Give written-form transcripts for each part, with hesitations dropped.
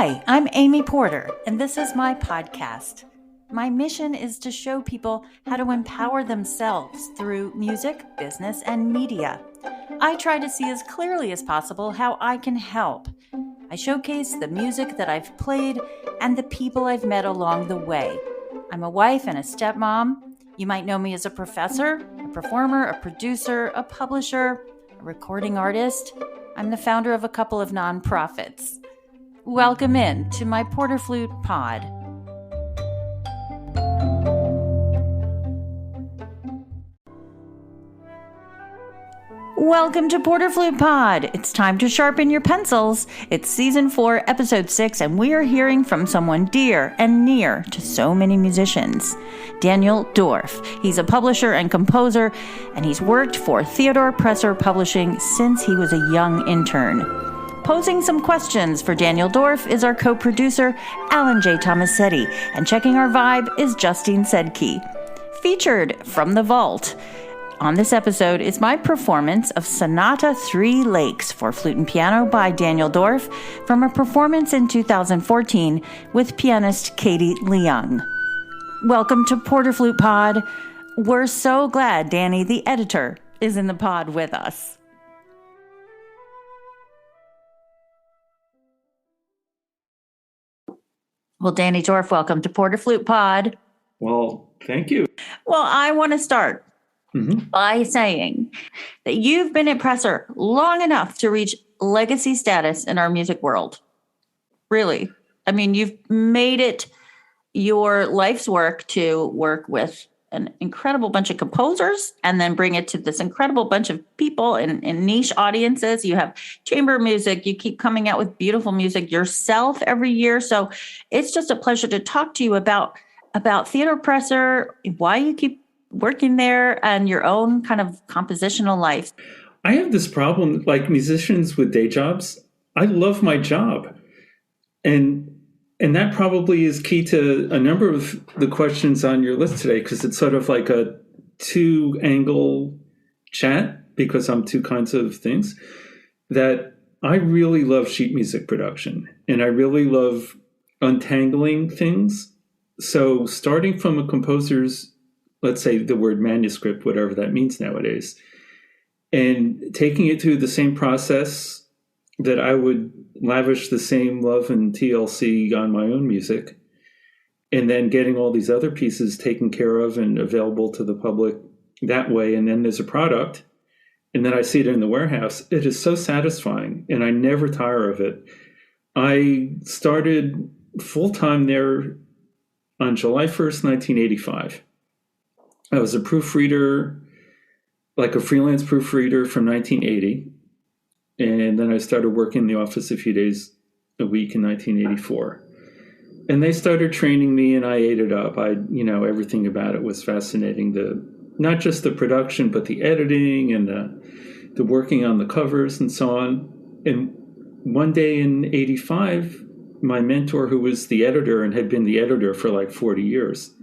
Hi, I'm Amy Porter, and this is my podcast. My mission is to show people how to empower themselves through music, business, and media. I try to see as clearly as possible how I can help. I showcase the music that I've played and the people I've met along the way. I'm a wife and a stepmom. You might know me as a professor, a performer, a producer, a publisher, a recording artist. I'm the founder of a couple of nonprofits. Welcome in to my PorterFlute Pod. Welcome to PorterFlute Pod. It's time to sharpen your pencils. It's season 4, episode 6, and we are hearing from someone dear and near to so many musicians. Daniel Dorff. He's a publisher and composer, and he's worked for Theodore Publishing since he was a young intern. Posing some questions for Daniel Dorff is our co-producer, Alan J. Tomasetti, and checking our vibe is Justine Sedke. Featured from the vault on this episode is my performance of Sonata 3 Lakes for flute and piano by Daniel Dorff from a performance in 2014 with pianist Katie Leung. Welcome to PorterFlute Pod. We're so glad Danny, the editor, is in the pod with us. Well, Danny Dorff, welcome to PorterFlute Pod. Well, thank you. Well, I want to start by saying that you've been at Presser long enough to reach legacy status in our music world. Really. I mean, you've made it your life's work to work with an incredible bunch of composers and then bring it to this incredible bunch of people in niche audiences. You have chamber music. You keep coming out with beautiful music yourself every year. So it's just a pleasure to talk to you about Theodore Presser, why you keep working there, and your own kind of compositional life. I have this problem, like musicians with day jobs. I love my job. And that probably is key to a number of the questions on your list today, because it's sort of like a two-angle chat, because I'm two kinds of things, that I really love sheet music production, and I really love untangling things. So starting from a composer's, let's say the word manuscript, whatever that means nowadays, and taking it through the same process that I would lavish the same love and TLC on my own music, and then getting all these other pieces taken care of and available to the public that way. And then there's a product, and then I see it in the warehouse. It is so satisfying, and I never tire of it. I started full-time there on July 1st, 1985. I was a proofreader, like a freelance proofreader from 1980. And then I started working in the office a few days a week in 1984. And they started training me, and I ate it up. Everything about it was fascinating. Not just the production, but the editing and the working on the covers and so on. And one day in 85, my mentor, who was the editor and had been the editor for like 40 years,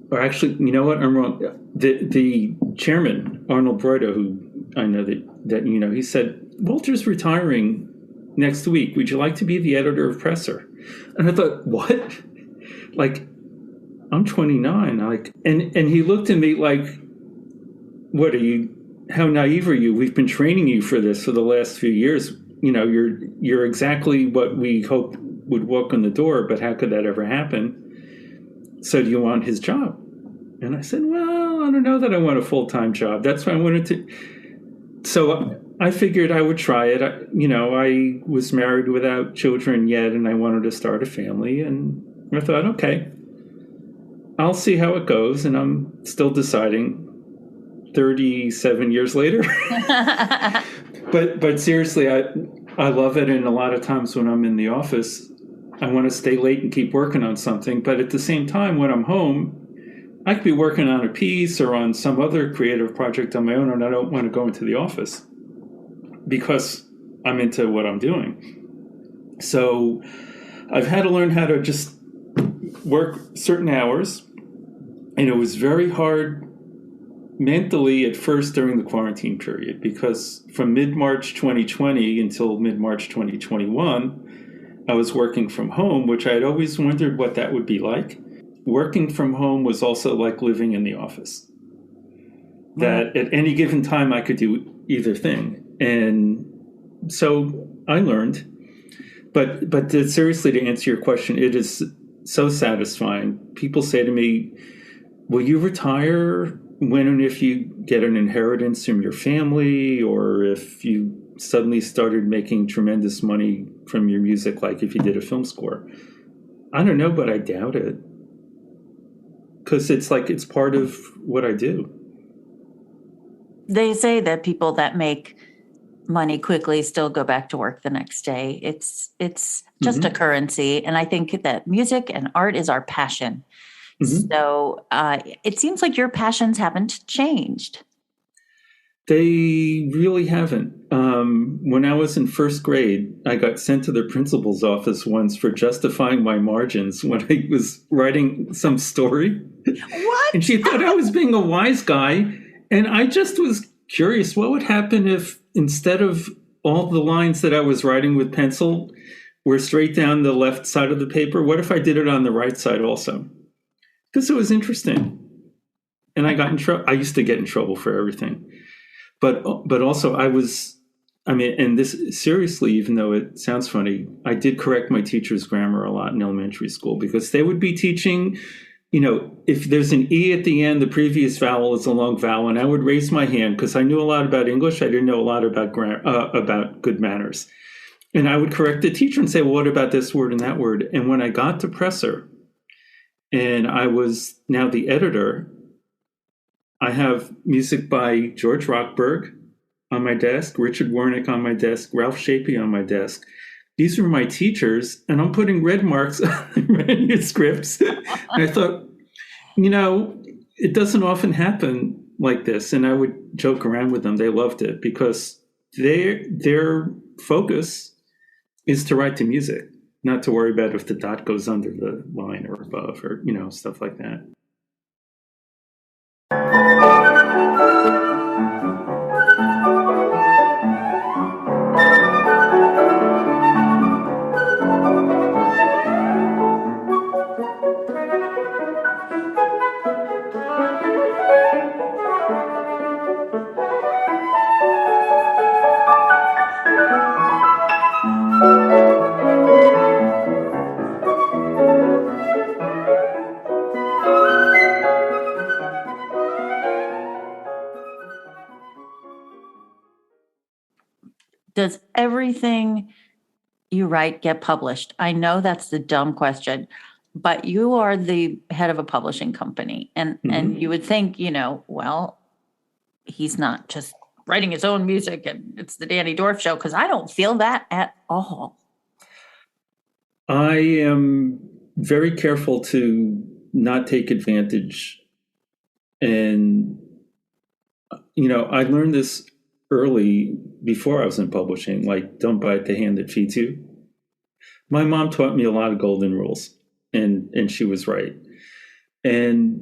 or actually, you know what? I'm wrong. The chairman, Arnold Broido, who I know that he said, "Walter's retiring next week. Would you like to be the editor of Presser?" And I thought, what? Like, I'm 29. And he looked at me like, "What are you? How naive are you? We've been training you for this for the last few years. You're exactly what we hoped would walk in the door. But how could that ever happen? So do you want his job?" And I said, "Well, I don't know that I want a full-time job. That's why I wanted to." So I figured I would try it. I was married without children yet, and I wanted to start a family. And I thought, okay, I'll see how it goes. And I'm still deciding 37 years later. But seriously, I love it. And a lot of times when I'm in the office, I want to stay late and keep working on something. But at the same time, when I'm home, I could be working on a piece or on some other creative project on my own, and I don't want to go into the office because I'm into what I'm doing. So I've had to learn how to just work certain hours, and it was very hard mentally at first during the quarantine period, because from mid-March 2020 until mid-March 2021, I was working from home, which I had always wondered what that would be like. Working from home was also like living in the office. That at any given time I could do either thing. And so I learned. But seriously, to answer your question, it is so satisfying. People say to me, will you retire when and if you get an inheritance from your family, or if you suddenly started making tremendous money from your music, like if you did a film score? I don't know, but I doubt it. Because it's part of what I do. They say that people that make money quickly still go back to work the next day. It's just a currency. And I think that music and art is our passion. So it seems like your passions haven't changed. They really haven't. When I was in first grade, I got sent to the principal's office once for justifying my margins when I was writing some story. What? And she thought I was being a wise guy. And I just was curious, what would happen if instead of all the lines that I was writing with pencil were straight down the left side of the paper, what if I did it on the right side also? Because it was interesting. And I got in trouble. I used to get in trouble for everything. But also and this seriously, even though it sounds funny, I did correct my teacher's grammar a lot in elementary school, because they would be teaching, if there's an E at the end, the previous vowel is a long vowel. And I would raise my hand because I knew a lot about English. I didn't know a lot about about good manners. And I would correct the teacher and say, well, what about this word and that word? And when I got to Presser, and I was now the editor, I have music by George Rockberg on my desk, Richard Warnick on my desk, Ralph Shapey on my desk. These were my teachers, and I'm putting red marks on manuscripts. And I thought, it doesn't often happen like this. And I would joke around with them. They loved it because their focus is to write the music, not to worry about if the dot goes under the line or above or, stuff like that. Does everything you write get published? I know that's the dumb question, but you are the head of a publishing company, and you would think, well, he's not just writing his own music and it's the Danny Dorff show, because I don't feel that at all. I am very careful to not take advantage. And, I learned this early before I was in publishing, like, don't bite the hand that feeds you. My mom taught me a lot of golden rules, and she was right. And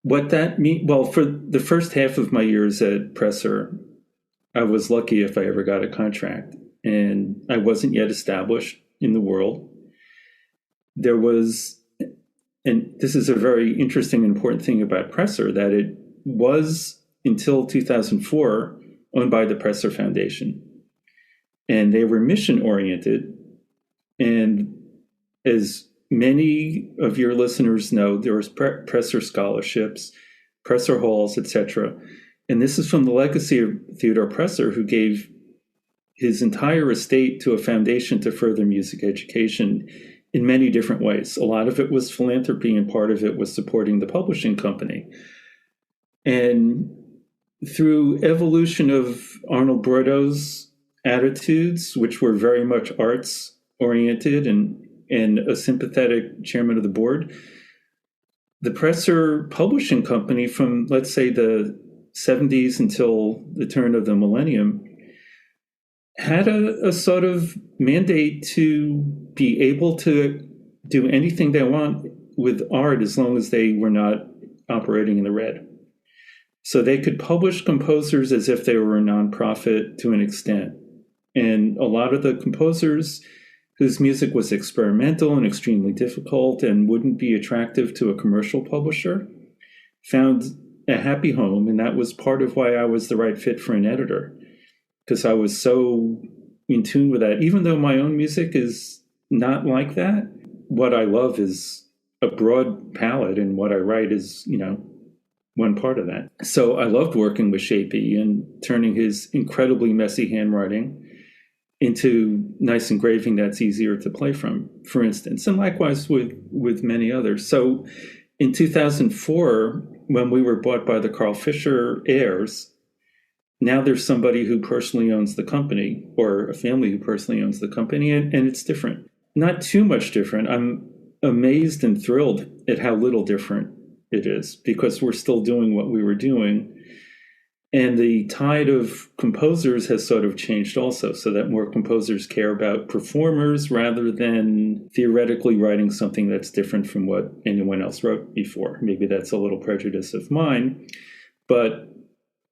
what that means, well, for the first half of my years at Presser, I was lucky if I ever got a contract, and I wasn't yet established in the world. There was, and this is a very interesting and important thing about Presser, that it was, until 2004, owned by the Presser Foundation. And they were mission-oriented. And as many of your listeners know, there was Presser scholarships, Presser halls, etc. And this is from the legacy of Theodore Presser, who gave his entire estate to a foundation to further music education in many different ways. A lot of it was philanthropy, and part of it was supporting the publishing company. And through evolution of Arnold Broido's attitudes, which were very much arts oriented and a sympathetic chairman of the board, the Presser Publishing Company from, let's say, the 70s until the turn of the millennium had a sort of mandate to be able to do anything they want with art as long as they were not operating in the red. So they could publish composers as if they were a nonprofit to an extent. And a lot of the composers whose music was experimental and extremely difficult and wouldn't be attractive to a commercial publisher, found a happy home. And that was part of why I was the right fit for an editor, because I was so in tune with that. Even though my own music is not like that, what I love is a broad palette, and what I write is, one part of that. So I loved working with Shapey and turning his incredibly messy handwriting into nice engraving that's easier to play from, for instance, and likewise with many others. So in 2004, when we were bought by the Carl Fisher heirs, now there's somebody who personally owns the company, or a family who personally owns the company, and it's different. Not too much different. I'm amazed and thrilled at how little different it is, because we're still doing what we were doing. And the tide of composers has sort of changed also, so that more composers care about performers rather than theoretically writing something that's different from what anyone else wrote before. Maybe that's a little prejudice of mine. But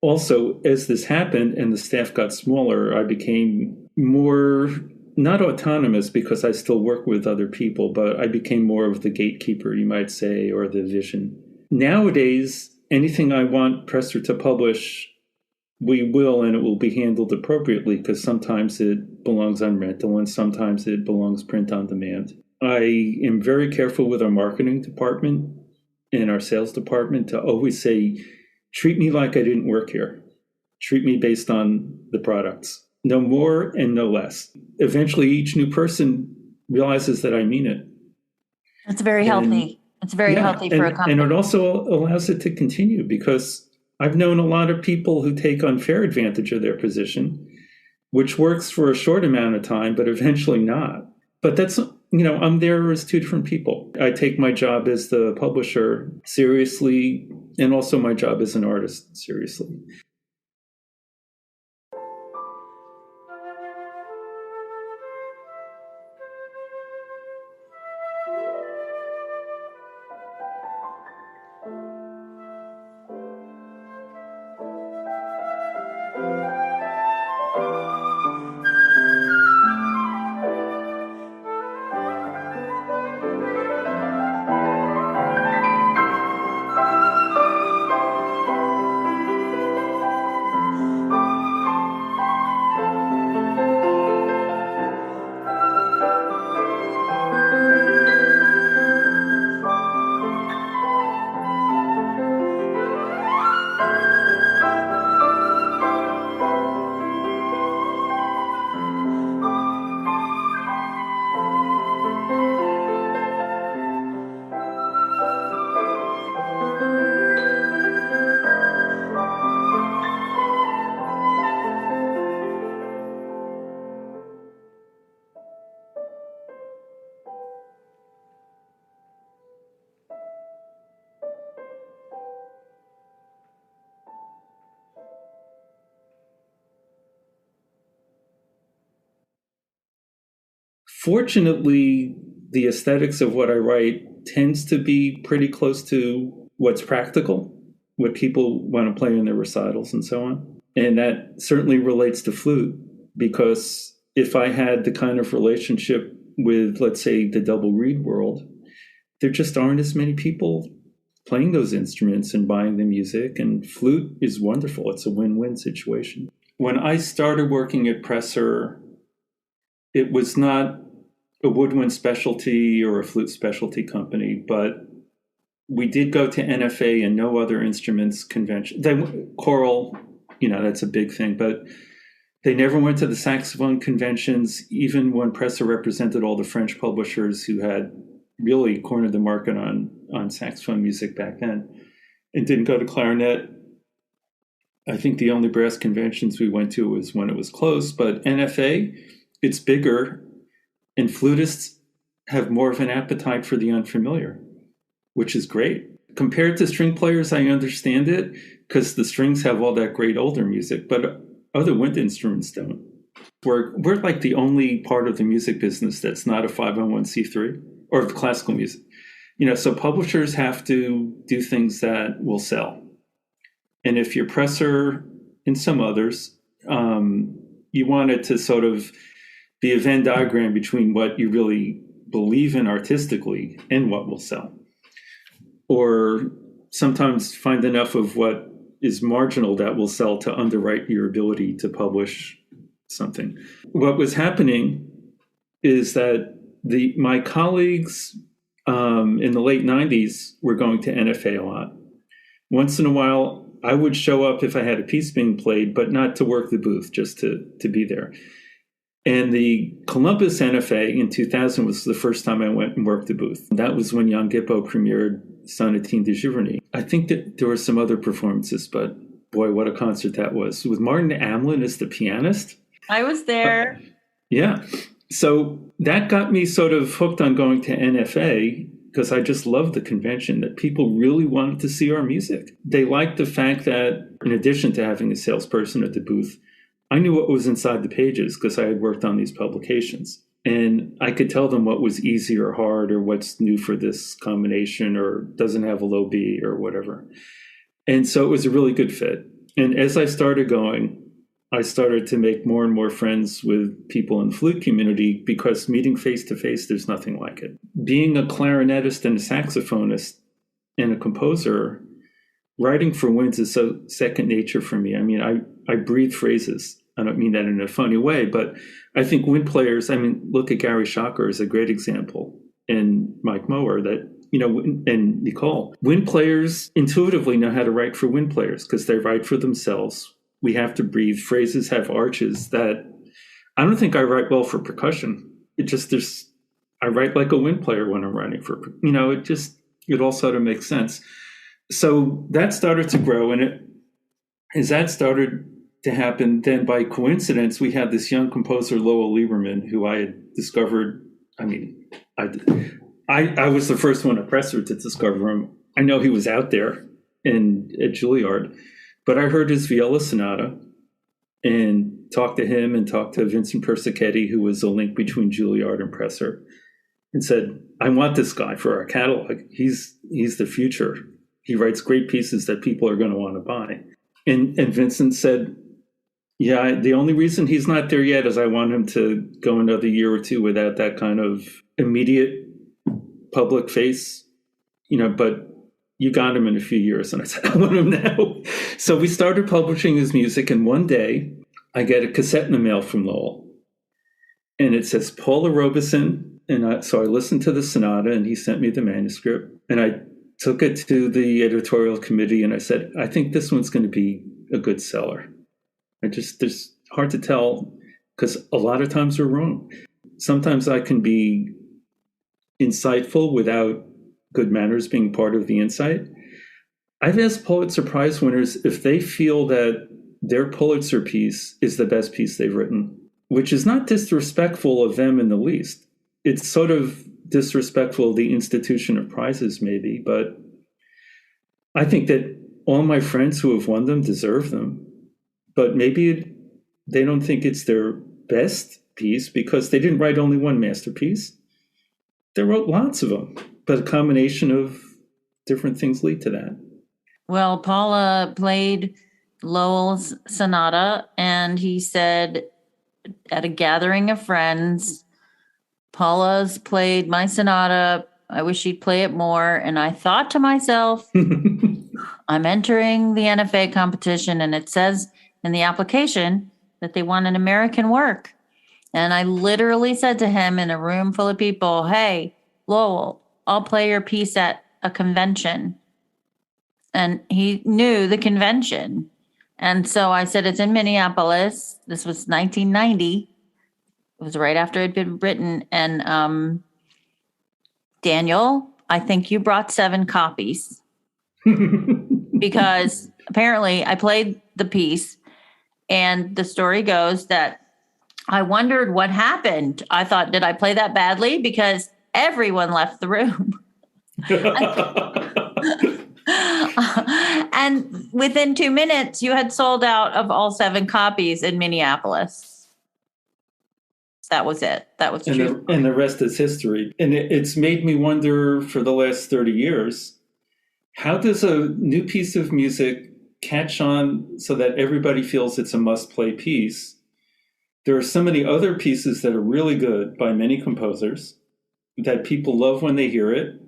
also, as this happened and the staff got smaller, I became more, not autonomous because I still work with other people, but I became more of the gatekeeper, you might say, or the vision. Nowadays, anything I want Presser to publish, we will, and it will be handled appropriately, because sometimes it belongs on rental and sometimes it belongs print on demand. I am very careful with our marketing department and our sales department to always say, treat me like I didn't work here. Treat me based on the products. No more and no less. Eventually, each new person realizes that I mean it. It's very healthy. It's very healthy for a company. And it also allows it to continue, because I've known a lot of people who take unfair advantage of their position, which works for a short amount of time, but eventually not. But that's, I'm there as two different people. I take my job as the publisher seriously, and also my job as an artist seriously. Fortunately, the aesthetics of what I write tends to be pretty close to what's practical, what people want to play in their recitals and so on. And that certainly relates to flute, because if I had the kind of relationship with, let's say, the double reed world, there just aren't as many people playing those instruments and buying the music. And flute is wonderful. It's a win-win situation. When I started working at Presser, it was not a woodwind specialty or a flute specialty company, but we did go to NFA and no other instruments convention. Choral, that's a big thing, but they never went to the saxophone conventions, even when Presser represented all the French publishers who had really cornered the market on saxophone music back then, and didn't go to clarinet. I think the only brass conventions we went to was when it was closed, but NFA, it's bigger, and flutists have more of an appetite for the unfamiliar, which is great. Compared to string players, I understand it, because the strings have all that great older music, but other wind instruments don't. We're like the only part of the music business that's not a 501c3, or the classical music. So publishers have to do things that will sell. And if you're Presser and some others, you want it to sort of be a Venn diagram between what you really believe in artistically and what will sell. Or sometimes find enough of what is marginal that will sell to underwrite your ability to publish something. What was happening is that my colleagues in the late 90s were going to NFA a lot. Once in a while, I would show up if I had a piece being played, but not to work the booth, just to be there. And the Columbus NFA in 2000 was the first time I went and worked the booth. That was when Jan Gippo premiered Sonatine de Giverny. I think that there were some other performances, but boy, what a concert that was. With Martin Amlin as the pianist. I was there. Yeah. So that got me sort of hooked on going to NFA because I just loved the convention, that people really wanted to see our music. They liked the fact that in addition to having a salesperson at the booth, I knew what was inside the pages because I had worked on these publications. And I could tell them what was easy or hard or what's new for this combination or doesn't have a low B or whatever. And so it was a really good fit. And as I started going, I started to make more and more friends with people in the flute community because meeting face to face, there's nothing like it. Being a clarinetist and a saxophonist and a composer, writing for winds is so second nature for me. I mean, I breathe phrases. I don't mean that in a funny way, but I think wind players, look at Gary Shocker as a great example, and Mike Mower, that, and Nicole. Wind players intuitively know how to write for wind players because they write for themselves. We have to breathe. Phrases have arches that I don't think I write well for percussion. I write like a wind player when I'm writing for, it all sort of makes sense. So that started to grow, and as that started to happen, then by coincidence, we had this young composer, Lowell Lieberman, who I had discovered. I was the first one at Presser to discover him. I know he was out there at Juilliard, but I heard his viola sonata and talked to him and talked to Vincent Persichetti, who was a link between Juilliard and Presser, and said, I want this guy for our catalog. He's the future. He writes great pieces that people are going to want to buy. And Vincent said, yeah, the only reason he's not there yet is I want him to go another year or two without that kind of immediate public face, but you got him in a few years. And I said, I want him now. So we started publishing his music. And one day I get a cassette in the mail from Lowell. And it says Paula Robeson. And so I listened to the sonata and he sent me the manuscript. And I took it to the editorial committee and I said, I think this one's going to be a good seller. There's hard to tell because a lot of times we're wrong. Sometimes I can be insightful without good manners being part of the insight. I've asked Pulitzer Prize winners if they feel that their Pulitzer piece is the best piece they've written, which is not disrespectful of them in the least. It's sort of disrespectful of the institution of prizes, maybe, but I think that all my friends who have won them deserve them. But maybe they don't think it's their best piece because they didn't write only one masterpiece. They wrote lots of them, but a combination of different things lead to that. Well, Paula played Lowell's sonata, and he said at a gathering of friends, Paula's played my sonata. I wish she'd play it more. And I thought to myself, I'm entering the NFA competition, and it says in the application that they want an American work. And I literally said to him in a room full of people, hey, Lowell, I'll play your piece at a convention. And he knew the convention. And so I said, it's in Minneapolis. This was 1990. It was right after it had been written. And Daniel, I think you brought 7 copies because apparently I played the piece. And the story goes that I wondered what happened. I thought, did I play that badly? Because everyone left the room. And within 2 minutes, you had sold out of all 7 copies in Minneapolis. That was it. That was true. And the rest is history. And it's made me wonder for the last 30 years, how does a new piece of music catch on so that everybody feels it's a must-play piece There are so many other pieces that are really good by many composers that people love when they hear it.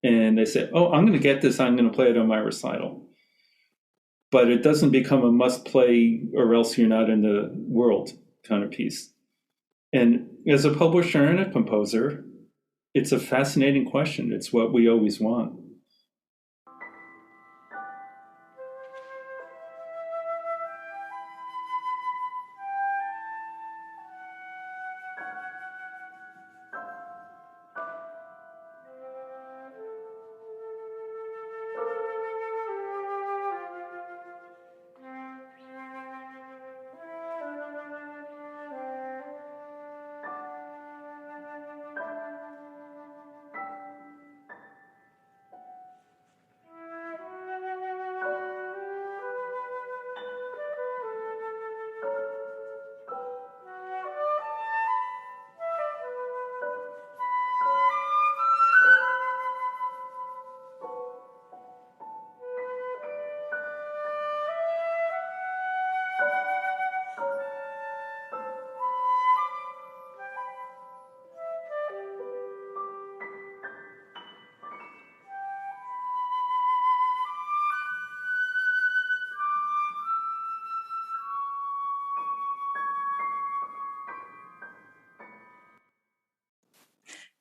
And they say, oh, I'm going to get this. I'm going to play it on my recital. But it doesn't become a must play or else you're not in the world kind of piece. And as a publisher and a composer, it's a fascinating question. It's what we always want.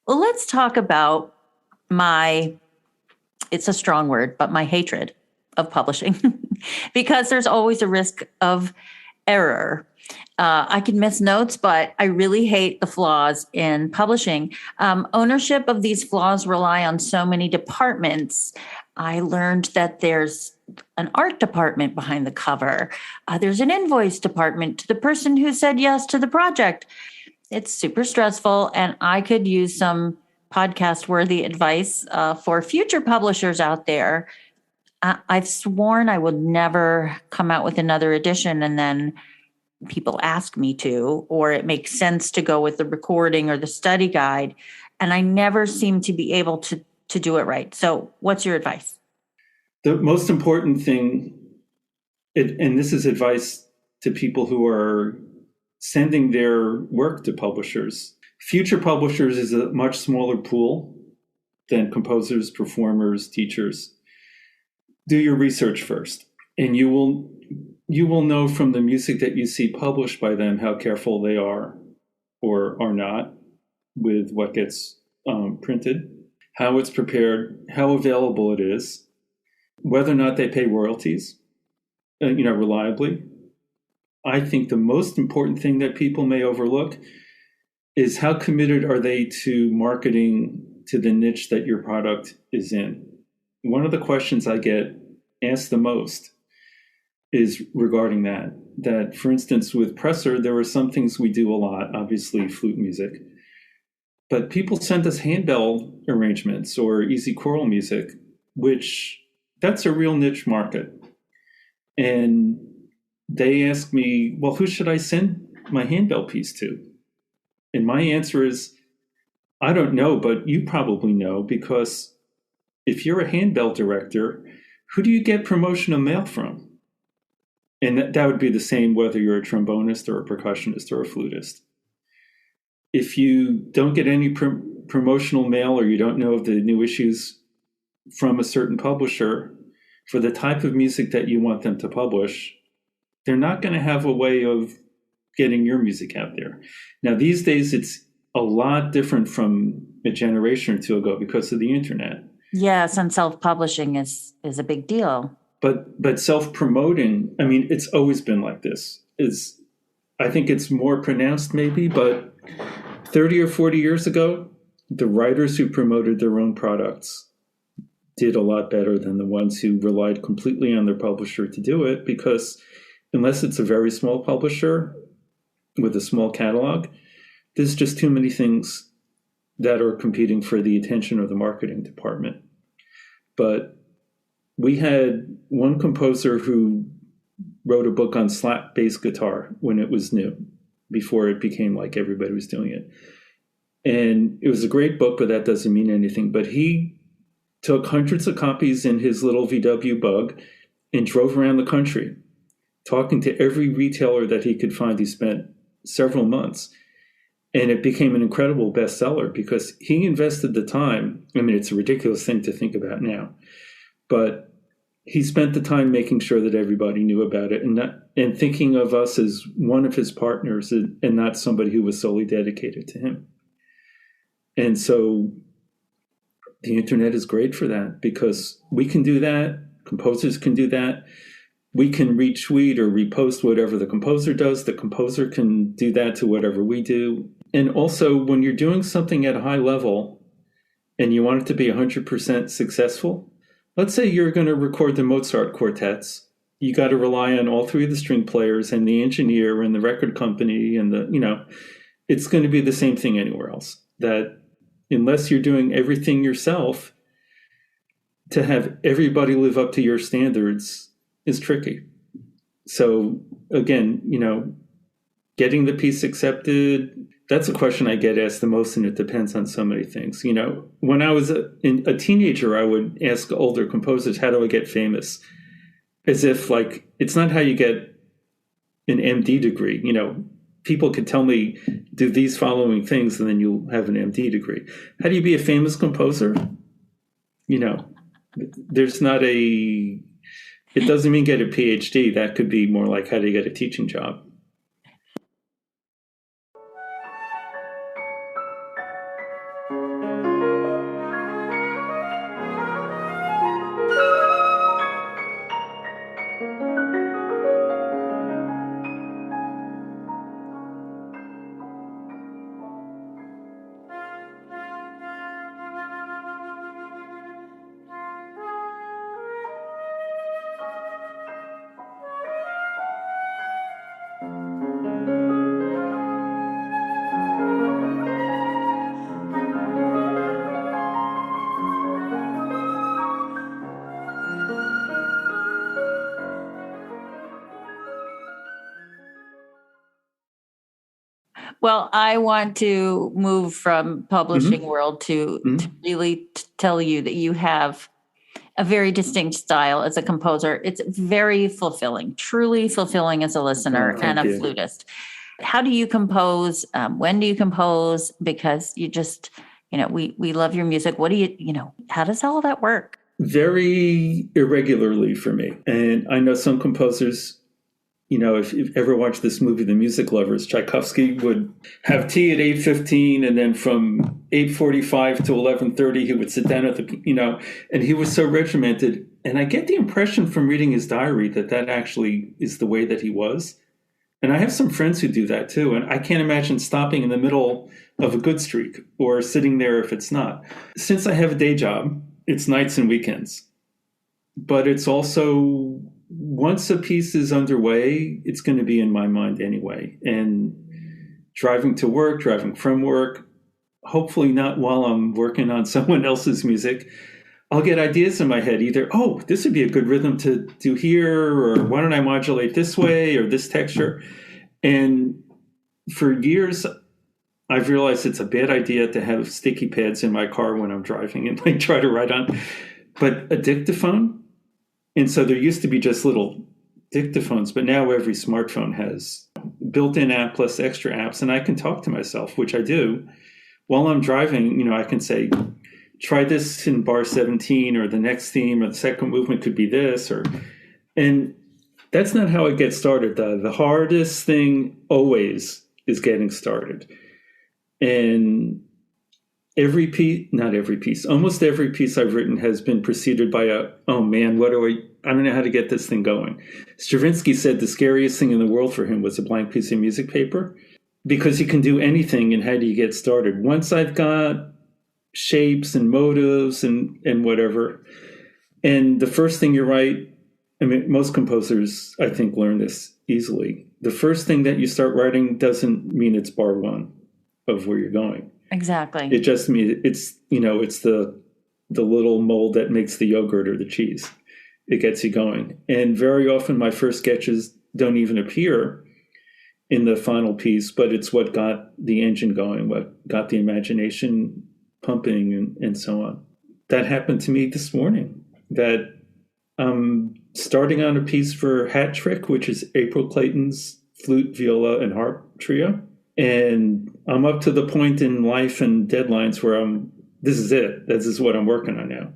Well, let's talk about it's a strong word, but my hatred of publishing, because there's always a risk of error. I can miss notes, but I really hate the flaws in publishing. Ownership of these flaws rely on so many departments. I learned that there's an art department behind the cover. There's an invoice department to the person who said yes to the project. It's super stressful, and I could use some podcast-worthy advice for future publishers out there. I've sworn I would never come out with another edition, and then people ask me to, or it makes sense to go with the recording or the study guide, and I never seem to be able to do it right. So what's your advice? The most important thing, and this is advice to people who are sending their work to publishers. Future publishers is a much smaller pool than composers, performers, teachers. Do your research first, and you will know from the music that you see published by them how careful they are or are not with what gets printed, how it's prepared, how available it is, whether or not they pay royalties, reliably. I think the most important thing that people may overlook is how committed are they to marketing to the niche that your product is in. One of the questions I get asked the most is regarding that, for instance, with Presser, there are some things we do a lot, obviously flute music, but people send us handbell arrangements or easy choral music, which that's a real niche market. And they ask me, well, who should I send my handbell piece to? And my answer is, I don't know, but you probably know, because if you're a handbell director, who do you get promotional mail from? And that would be the same whether you're a trombonist or a percussionist or a flutist. If you don't get any promotional mail, or you don't know of the new issues from a certain publisher for the type of music that you want them to publish, they're not going to have a way of getting your music out there. Now, these days, it's a lot different from a generation or two ago because of the internet. Yes, and self-publishing is a big deal. But self-promoting, I mean, it's always been like this. I think it's more pronounced maybe, but 30 or 40 years ago, the writers who promoted their own products did a lot better than the ones who relied completely on their publisher to do it, because unless it's a very small publisher with a small catalog, there's just too many things that are competing for the attention of the marketing department. But we had one composer who wrote a book on slap bass guitar when it was new, before it became like everybody was doing it. And it was a great book, but that doesn't mean anything. But he took hundreds of copies in his little VW Bug and drove around the country, talking to every retailer that he could find. He spent several months. And it became an incredible bestseller because he invested the time. I mean, it's a ridiculous thing to think about now, but he spent the time making sure that everybody knew about it and thinking of us as one of his partners and not somebody who was solely dedicated to him. And so the internet is great for that because we can do that. Composers can do that. We can retweet or repost whatever the composer does. The composer can do that to whatever we do. And also, when you're doing something at a high level and you want it to be 100% successful, let's say you're going to record the Mozart quartets. You got to rely on all three of the string players and the engineer and the record company and it's going to be the same thing anywhere else. That unless you're doing everything yourself, to have everybody live up to your standards is tricky. So again, getting the piece accepted, that's a question I get asked the most, and it depends on so many things. When I was a teenager, I would ask older composers, how do I get famous? As if it's not how you get an MD degree. People could tell me, do these following things, and then you'll have an MD degree. How do you be a famous composer? There's not it doesn't mean get a PhD. That could be more like how do you get a teaching job? Well, I want to move from publishing world to really tell you that you have a very distinct style as a composer. It's very fulfilling, truly fulfilling as a listener and a flutist. How do you compose? When do you compose? Because you just, we love your music. What do you, how does all that work? Very irregularly for me. And I know some composers, if you've ever watched this movie, The Music Lovers, Tchaikovsky would have tea at 8:15, and then from 8:45 to 11:30, he would sit down at and he was so regimented. And I get the impression from reading his diary that actually is the way that he was. And I have some friends who do that too. And I can't imagine stopping in the middle of a good streak or sitting there if it's not. Since I have a day job, it's nights and weekends. But it's also, once a piece is underway, it's going to be in my mind anyway. And driving to work, driving from work, hopefully not while I'm working on someone else's music, I'll get ideas in my head, either, oh, this would be a good rhythm to do here, or why don't I modulate this way or this texture? And for years, I've realized it's a bad idea to have sticky pads in my car when I'm driving and try to write on. But a dictaphone, and so there used to be just little dictaphones, but now every smartphone has built-in app plus extra apps, and I can talk to myself, which I do. While I'm driving, I can say, try this in bar 17, or the next theme, or the second movement could be this, and that's not how it gets started. The hardest thing always is getting started. And almost every piece I've written has been preceded by oh man, I don't know how to get this thing going. Stravinsky said the scariest thing in the world for him was a blank piece of music paper, because you can do anything, and how do you get started? Once I've got shapes and motives and whatever, and the first thing you write, most composers, I think, learn this easily. The first thing that you start writing doesn't mean it's bar one of where you're going. Exactly. It just means it's the little mold that makes the yogurt or the cheese. It gets you going. And very often my first sketches don't even appear in the final piece, but it's what got the engine going, what got the imagination pumping, and so on. That happened to me this morning, that I'm starting on a piece for Hat Trick, which is April Clayton's flute, viola, and harp trio. And I'm up to the point in life and deadlines where this is it. This is what I'm working on now.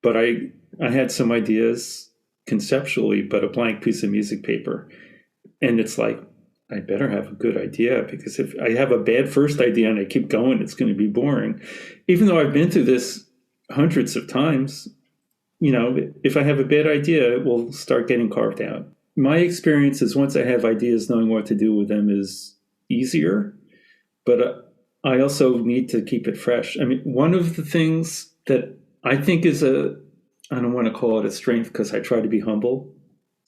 But I had some ideas conceptually, but a blank piece of music paper. And it's like, I better have a good idea, because if I have a bad first idea and I keep going, it's going to be boring. Even though I've been through this hundreds of times, if I have a bad idea, it will start getting carved out. My experience is once I have ideas, knowing what to do with them is easier, but I also need to keep it fresh. I mean, one of the things that I think is I don't want to call it a strength because I try to be humble,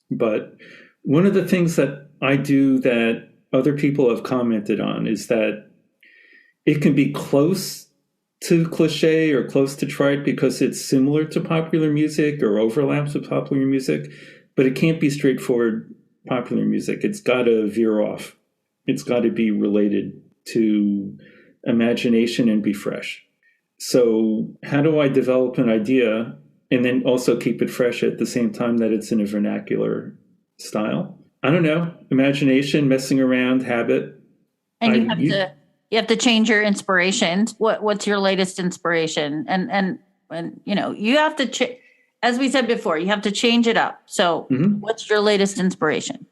but one of the things that I do that other people have commented on is that it can be close to cliche or close to trite because it's similar to popular music or overlaps with popular music, but it can't be straightforward popular music. It's got to veer off. It's got to be related to imagination and be fresh. So how do I develop an idea and then also keep it fresh at the same time that it's in a vernacular style? I don't know. Imagination, messing around, habit. And you have to change your inspirations. What's your latest inspiration? And you have to as we said before, you have to change it up. So What's your latest inspiration?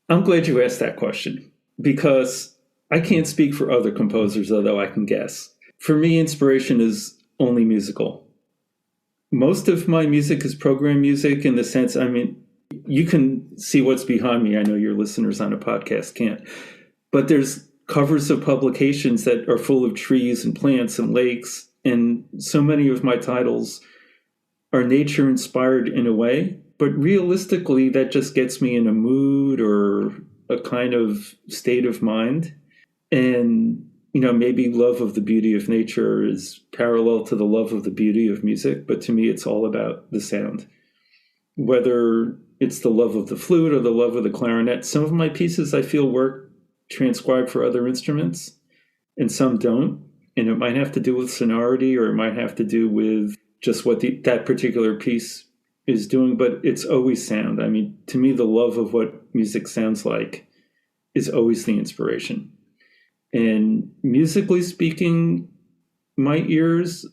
I'm glad you asked that question, because I can't speak for other composers, although I can guess. For me, inspiration is only musical. Most of my music is program music in the sense, you can see what's behind me. I know your listeners on a podcast can't. But there's covers of publications that are full of trees and plants and lakes. And so many of my titles are nature inspired in a way. But realistically, that just gets me in a mood or a kind of state of mind. And, maybe love of the beauty of nature is parallel to the love of the beauty of music. But to me, it's all about the sound. Whether it's the love of the flute or the love of the clarinet. Some of my pieces I feel work transcribed for other instruments, and some don't. And it might have to do with sonority, or it might have to do with just what that particular piece is doing, but it's always sound. To me, the love of what music sounds like is always the inspiration. And musically speaking, my ears,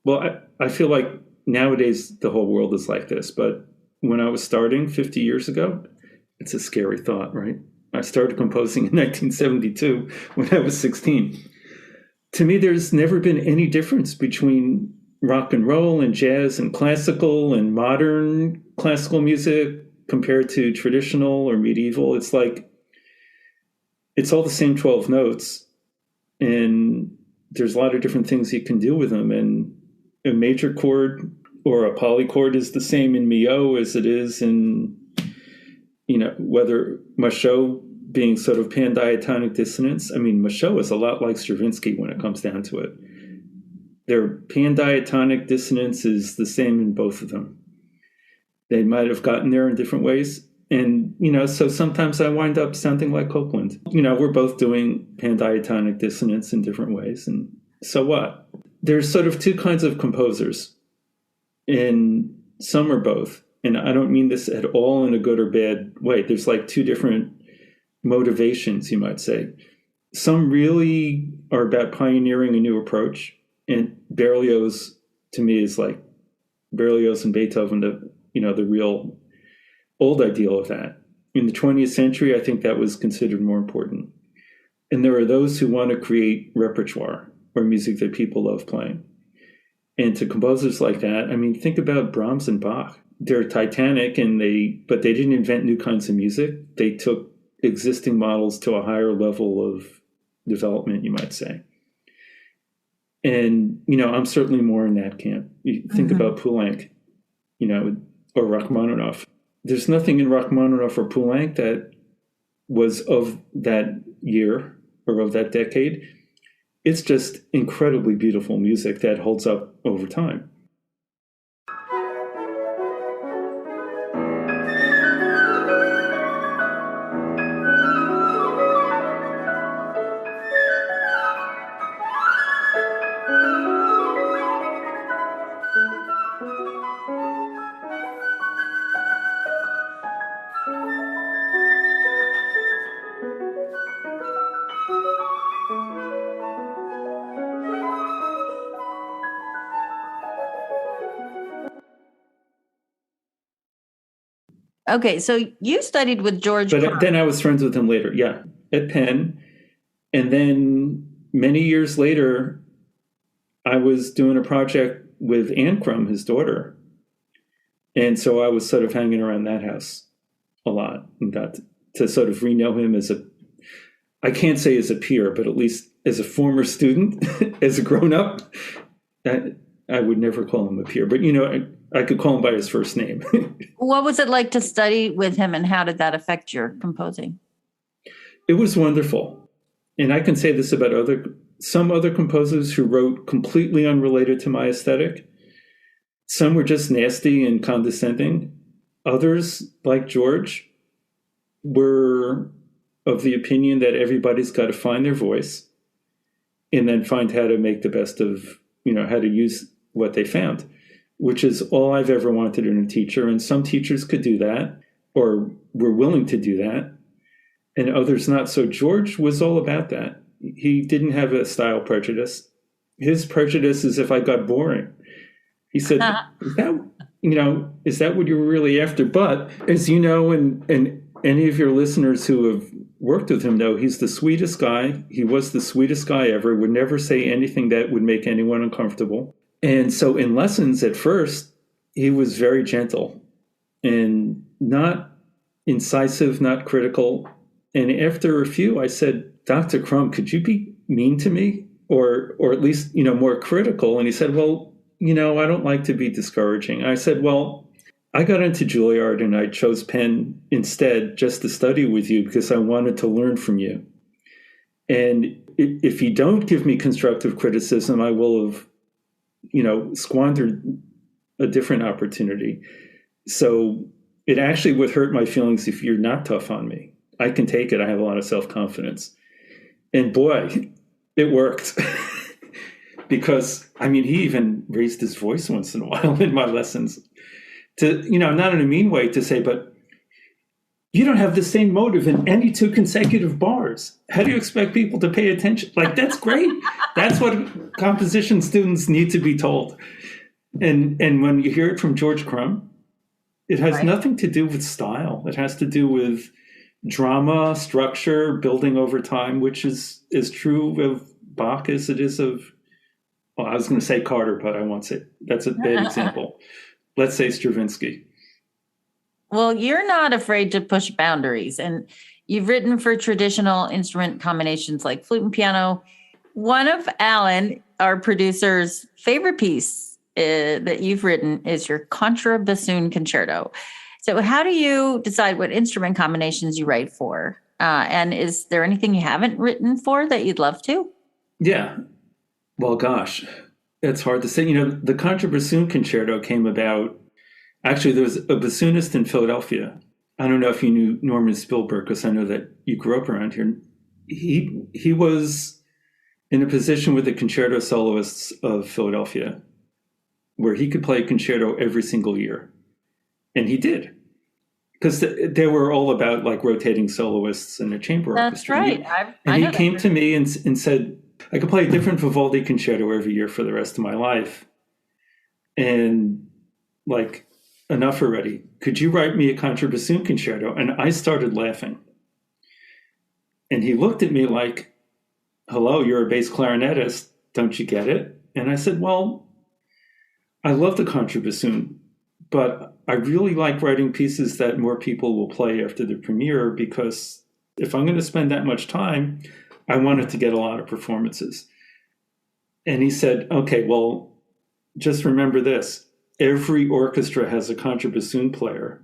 I feel like nowadays the whole world is like this, but when I was starting 50 years ago, it's a scary thought, right? I started composing in 1972 when I was 16. To me, there's never been any difference between rock and roll and jazz and classical and modern classical music compared to traditional or medieval. It's like, it's all the same 12 notes, and there's a lot of different things you can do with them. And a major chord or a polychord is the same in Mio as it is in, whether Machaut being sort of pandiatonic dissonance. Machaut is a lot like Stravinsky when it comes down to it. Their pandiatonic dissonance is the same in both of them. They might have gotten there in different ways. And, so sometimes I wind up sounding like Copland. We're both doing pandiatonic dissonance in different ways. And so what? There's sort of two kinds of composers, and some are both. And I don't mean this at all in a good or bad way. There's like two different motivations, you might say. Some really are about pioneering a new approach. And Berlioz, to me, is like Berlioz and Beethoven, the real old ideal of that. In the 20th century, I think that was considered more important. And there are those who want to create repertoire or music that people love playing. And to composers like that, think about Brahms and Bach. They're titanic, but they didn't invent new kinds of music. They took existing models to a higher level of development, you might say. And, I'm certainly more in that camp. You think about Poulenc, or Rachmaninoff. There's nothing in Rachmaninoff or Poulenc that was of that year or of that decade. It's just incredibly beautiful music that holds up over time. Okay, so you studied with George But Crumb. then I was friends with him later, yeah, at Penn. And then many years later, I was doing a project with Anne Crumb, his daughter. And so I was sort of hanging around that house a lot and got to sort of re-know him as I can't say as a peer, but at least as a former student, as a grown-up. I would never call him a peer, but, I could call him by his first name. What was it like to study with him, and how did that affect your composing? It was wonderful. And I can say this about some other composers who wrote completely unrelated to my aesthetic. Some were just nasty and condescending. Others, like George, were of the opinion that everybody's got to find their voice and then find how to make the best of, how to use what they found, which is all I've ever wanted in a teacher. And some teachers could do that or were willing to do that, and others not. So George was all about that. He didn't have a style prejudice. His prejudice is if I got boring. He said, is that what you were really after? But as you know, and any of your listeners who have worked with him know, he's the sweetest guy. He was the sweetest guy ever, would never say anything that would make anyone uncomfortable. And so in lessons at first, he was very gentle and not incisive, not critical. And after a few, I said, Dr. Crumb, could you be mean to me? Or at least, more critical? And he said, well, I don't like to be discouraging. I said, well, I got into Juilliard and I chose Penn instead just to study with you because I wanted to learn from you. And if you don't give me constructive criticism, I will have, squandered a different opportunity. So it actually would hurt my feelings if you're not tough on me. I can take it. I have a lot of self-confidence. And boy, it worked. Because, he even raised his voice once in a while in my lessons. To, not in a mean way to say, but you don't have the same motive in any two consecutive bars. How do you expect people to pay attention? Like, that's great. That's what composition students need to be told. And when you hear it from George Crumb, it has nothing to do with style. It has to do with drama, structure, building over time, which is true of Bach as it is of, well, I was going to say Carter, but I won't say, that's a bad example. Let's say Stravinsky. Well, you're not afraid to push boundaries, and you've written for traditional instrument combinations like flute and piano. One of Alan, our producer's favorite piece that you've written is your contrabassoon concerto. So how do you decide what instrument combinations you write for? And is there anything you haven't written for that you'd love to? Yeah. Well, gosh, it's hard to say. The contrabassoon concerto came about. Actually, there was a bassoonist in Philadelphia. I don't know if you knew Norman Spielberg, because I know that you grew up around here. He was in a position with the concerto soloists of Philadelphia where he could play a concerto every single year. And he did. Because they were all about like rotating soloists in a chamber orchestra. That's right. And he came to me and said, I could play a different Vivaldi concerto every year for the rest of my life. And like, enough already. Could you write me a contrabassoon concerto? And I started laughing. And he looked at me like, hello, you're a bass clarinetist. Don't you get it? And I said, well, I love the contrabassoon, but I really like writing pieces that more people will play after the premiere, because if I'm going to spend that much time, I wanted to get a lot of performances. And he said, okay, well, just remember this. Every orchestra has a contrabassoon player.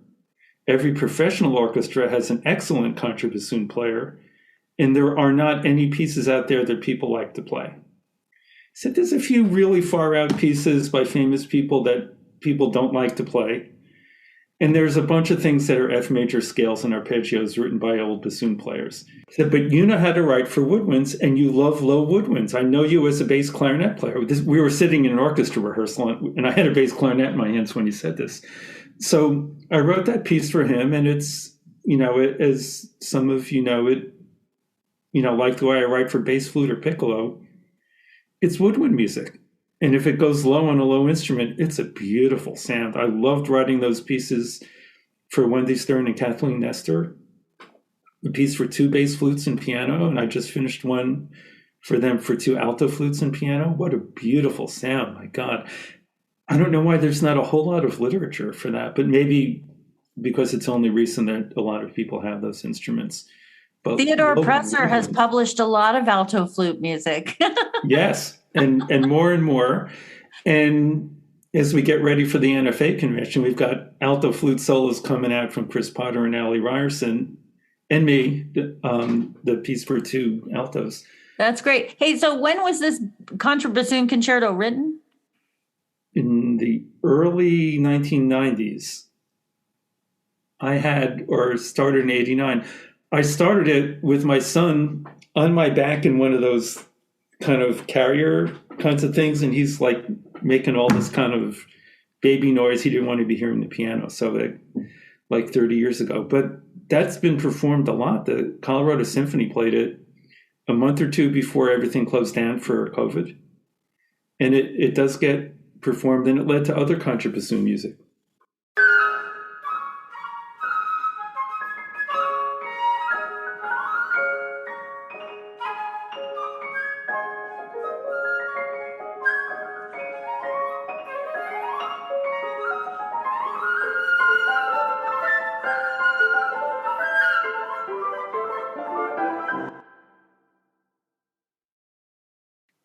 Every professional orchestra has an excellent contrabassoon player. And there are not any pieces out there that people like to play. He said, there's a few really far out pieces by famous people that people don't like to play. And there's a bunch of things that are F major scales and arpeggios written by old bassoon players. He said, but you know how to write for woodwinds, and you love low woodwinds. I know you as a bass clarinet player. We were sitting in an orchestra rehearsal, and I had a bass clarinet in my hands when he said this. So I wrote that piece for him, and it's, as some of you know, like the way I write for bass flute or piccolo, it's woodwind music. And if it goes low on a low instrument, it's a beautiful sound. I loved writing those pieces for Wendy Stern and Kathleen Nestor, a piece for 2 bass flutes and piano, and I just finished one for them for 2 alto flutes and piano. What a beautiful sound, my God. I don't know why there's not a whole lot of literature for that, but maybe because it's only recent that a lot of people have those instruments. But Theodore Presser has published a lot of alto flute music. Yes, and more. And as we get ready for the NFA convention, we've got alto flute solos coming out from Chris Potter and Allie Ryerson and me, the piece for 2 altos. That's great. Hey, so when was this contrabassoon concerto written? In the early 1990s. Started in 89. I started it with my son on my back in one of those kind of carrier kinds of things, and he's like making all this kind of baby noise. He didn't want to be hearing the piano, so like 30 years ago. But that's been performed a lot. The Colorado Symphony played it a month or 2 before everything closed down for COVID. And it does get performed, and it led to other contrabassoon music.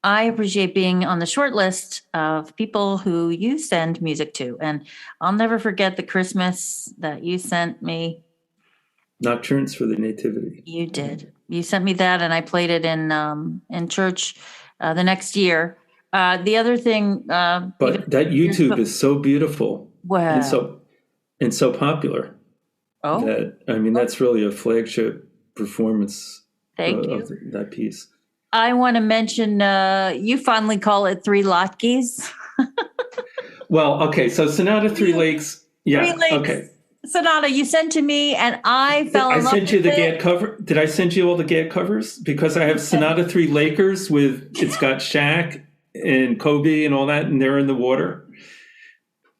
I appreciate being on the short list of people who you send music to. And I'll never forget the Christmas that you sent me. Nocturnes for the Nativity. You did. You sent me that, and I played it in church the next year. The other thing, but that YouTube is so beautiful, wow, and so popular. Oh, that's really a flagship performance. Thank you. Of that piece. I want to mention, you fondly call it 3 latkes. Well, okay, so Sonata 3 Lakes. Yeah, 3 Lakes. Okay. Sonata, you sent to me, and I fell in love with it. I sent you the GAD cover. Did I send you all the GAD covers? Because I have Sonata 3 Lakers it's got Shaq and Kobe and all that, and they're in the water.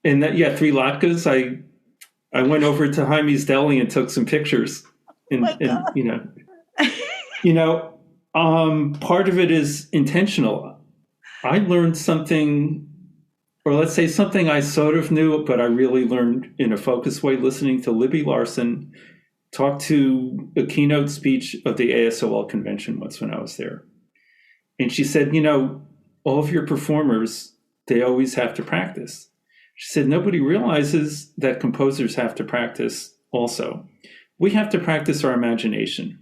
And 3 latkes. I went over to Jaime's Deli and took some pictures. And part of it is intentional. I learned something, or let's say something I sort of knew, but I really learned in a focused way listening to Libby Larson talk to a keynote speech of the ASOL convention once when I was there. And she said, all of your performers, they always have to practice. She said, nobody realizes that composers have to practice also. We have to practice our imagination.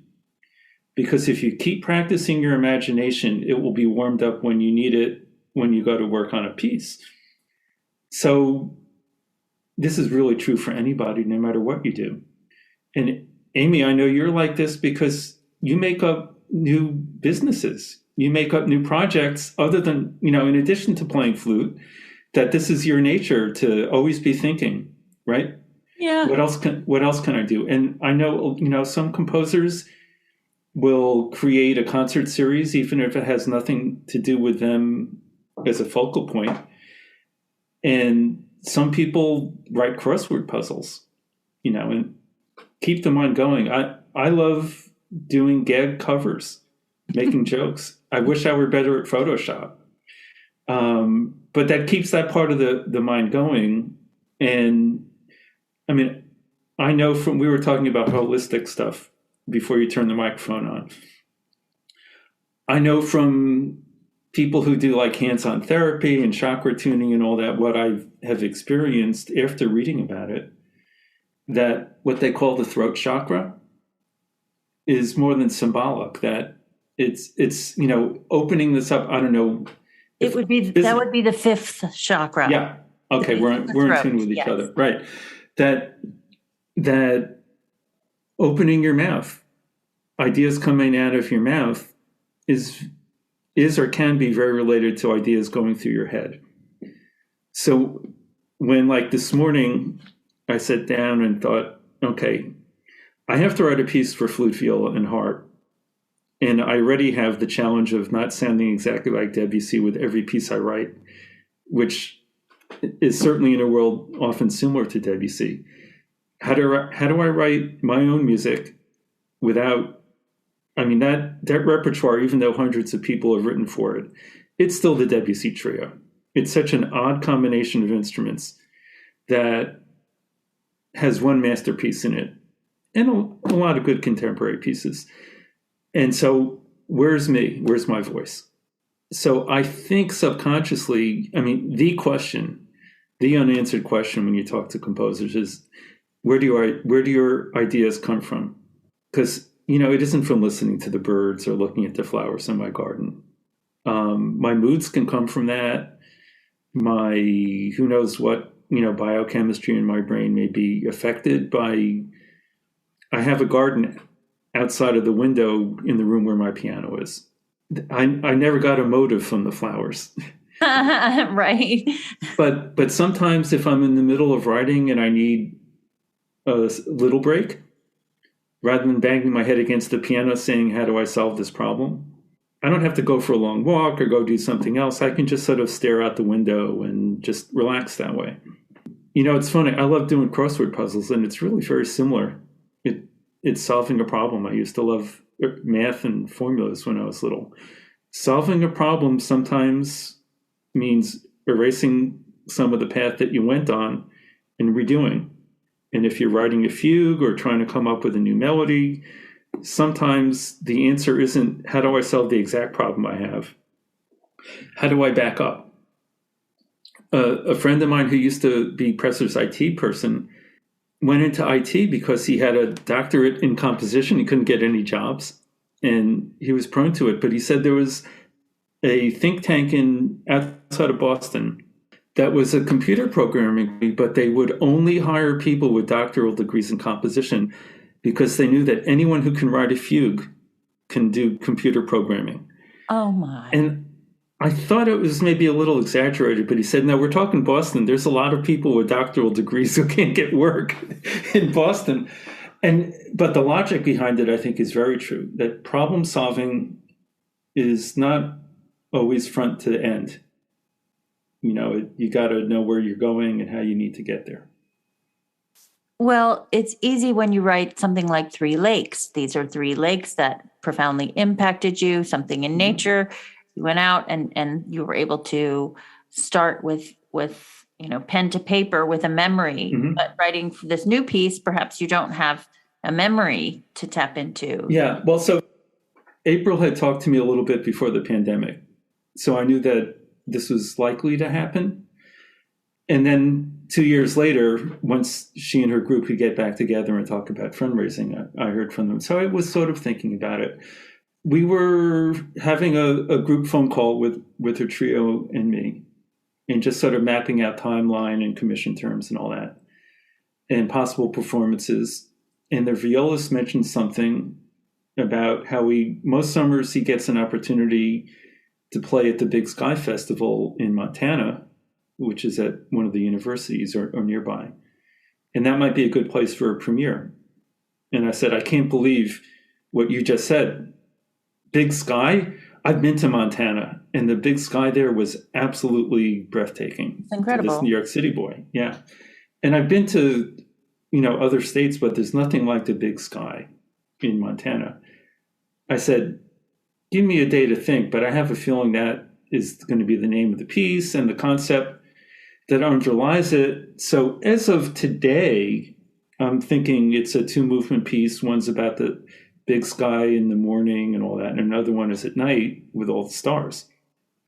Because if you keep practicing your imagination, it will be warmed up when you need it, when you go to work on a piece. So this is really true for anybody, no matter what you do. And Amy, I know you're like this because you make up new businesses. You make up new projects other than, in addition to playing flute, that this is your nature to always be thinking, right? Yeah. What else can I do? And I know, some composers will create a concert series, even if it has nothing to do with them as a focal point. And some people write crossword puzzles, and keep them on going. I love doing gag covers, making jokes. I wish I were better at Photoshop. But that keeps that part of the mind going. And I know we were talking about holistic stuff before you turn the microphone on. I know from people who do like hands-on therapy and chakra tuning and all that, what I have experienced after reading about it, that what they call the throat chakra is more than symbolic, that it's opening this up. I don't know. That would be the 5th chakra. Yeah. Okay. We're in tune with each other. Right. That opening your mouth, ideas coming out of your mouth is or can be very related to ideas going through your head. So when, like this morning, I sat down and thought, okay, I have to write a piece for flute, viola, and harp. And I already have the challenge of not sounding exactly like Debussy with every piece I write, which is certainly in a world often similar to Debussy. how do I write my own music without, I mean, that repertoire, even though hundreds of people have written for it, it's still the Debussy trio. It's such an odd combination of instruments that has one masterpiece in it and a lot of good contemporary pieces. And so where's me? Where's my voice? So I think subconsciously, I mean, the unanswered question when you talk to composers is, where do your ideas come from? Because, it isn't from listening to the birds or looking at the flowers in my garden. My moods can come from that. My, who knows what, biochemistry in my brain may be affected by, I have a garden outside of the window in the room where my piano is. I never got a motive from the flowers. Right. But sometimes if I'm in the middle of writing and I need a little break, rather than banging my head against the piano saying, how do I solve this problem? I don't have to go for a long walk or go do something else. I can just sort of stare out the window and just relax that way. It's funny. I love doing crossword puzzles, and it's really very similar. It's solving a problem. I used to love math and formulas when I was little. Solving a problem sometimes means erasing some of the path that you went on and redoing. And if you're writing a fugue or trying to come up with a new melody, sometimes the answer isn't, how do I solve the exact problem I have? How do I back up? A friend of mine who used to be Presser's IT person went into IT because he had a doctorate in composition. He couldn't get any jobs, and he was prone to it. But he said there was a think tank outside of Boston that was a computer programming, but they would only hire people with doctoral degrees in composition because they knew that anyone who can write a fugue can do computer programming. Oh, my. And I thought it was maybe a little exaggerated, but he said, no, we're talking Boston. There's a lot of people with doctoral degrees who can't get work in Boston. But the logic behind it, I think, is very true, that problem solving is not always front to end. You got to know where you're going and how you need to get there. Well, it's easy when you write something like Three Lakes. These are three lakes that profoundly impacted you, something in nature. You went out and you were able to start with pen to paper with a memory. Mm-hmm. But writing for this new piece, perhaps you don't have a memory to tap into. Yeah. Well, so April had talked to me a little bit before the pandemic. So I knew that this was likely to happen. And then 2 years later, once she and her group could get back together and talk about fundraising, I heard from them. So I was sort of thinking about it. We were having a group phone call with her trio and me, and just sort of mapping out timeline and commission terms and all that, and possible performances. And the violist mentioned something about how most summers he gets an opportunity to play at the Big Sky Festival in Montana, which is at one of the universities or nearby. And that might be a good place for a premiere. And I said, I can't believe what you just said. Big Sky? I've been to Montana, and the Big Sky there was absolutely breathtaking. It's incredible. For this New York City boy, yeah. And I've been to, other states, but there's nothing like the Big Sky in Montana. I said, give me a day to think, but I have a feeling that is going to be the name of the piece and the concept that underlies it. So as of today, I'm thinking it's a 2-movement piece. One's about the big sky in the morning and all that, and another one is at night with all the stars.